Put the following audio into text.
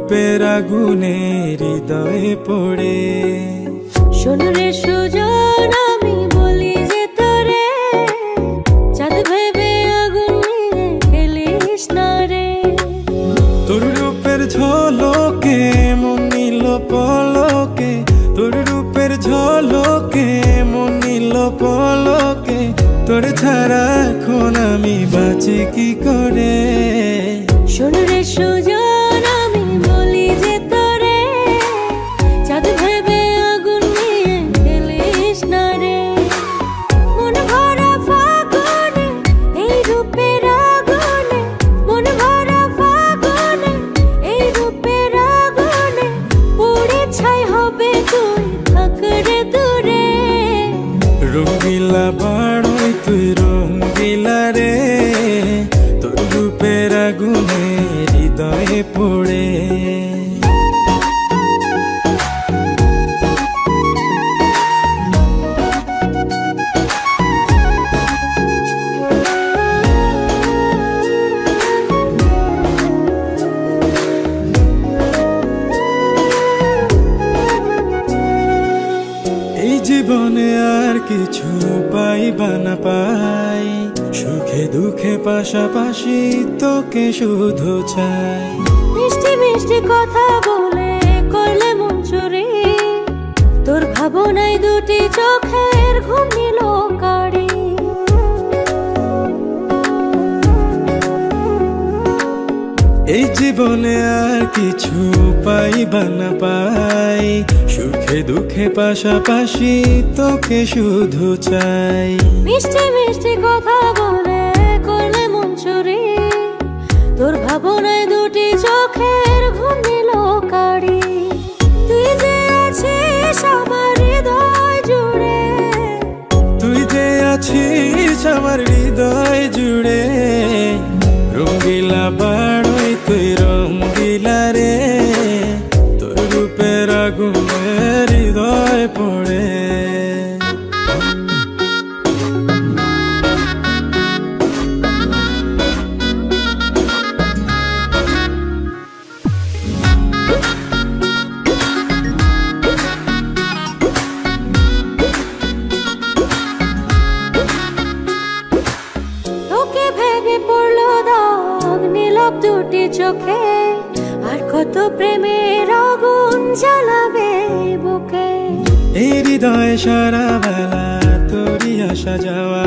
রূপের আগুনে হৃদয়ে পড়ে। শোন রে সুজন, আমি বলি যে তোরে, চাঁদ ভেবে আগুন নিয়ে খেলিস না রে। তোর রূপের ঝলকে মন নিল পলকে, তোর রূপের ঝলকে মন নিল পলকে। তোর ছাড়া এখন আমি বাঁচি কি করে। শোন রে সুজন, আমি বলি যে তোরে, চাঁদ ভেবে আগুন নিয়ে খেলিস না রে। মন ভরা ফাগুনে এই রূপের আগুনে, মন ভরা ফাগুনে এই রূপের আগুনে, পুড়ে ছাই হবে তুই থাক রে দূরে। রঙ্গিলা বাড়ই তুই রঙ্গিলা রে, তোর রূপের আগুনে হৃদয়ে পড়ে। এই জীবনে আর কিছু পাইবা না পাই, সুখে দুঃখে পাশাপাশি তোকে শুধু চাই। মিষ্টি মিষ্টি কথা বলে করলে মন চুরি, তোর ভাবনায় দুটি চোখের ঘুম নিল কারি। এই জীবনে আর কিছু পাইবা না পাই, সুখে দুঃখে পাশাপাশি তোকে শুধু চাই। মিষ্টি মিষ্টি কথা বলে করলে মন চুরি, তোর ভাবনায় দুটি চোখের ঘুম নিল কারি। তুই যে আছিস আমার হৃদয় জুড়ে, তুই যে আছিস আমার হৃদয় জুড়ে। রঙ্গিলা বাড়ই তুই রঙ্গিলা রে, তোর রূপের আগুনে হৃদয় পড়ে। তোকে ভেবে পড়লো দাগ নীলব দুটি চোখে, আর কত প্রেমের আগুন জ্বালাবে বুকে। এই হৃদয় সারা বেলা তোরই আসা যাওয়া,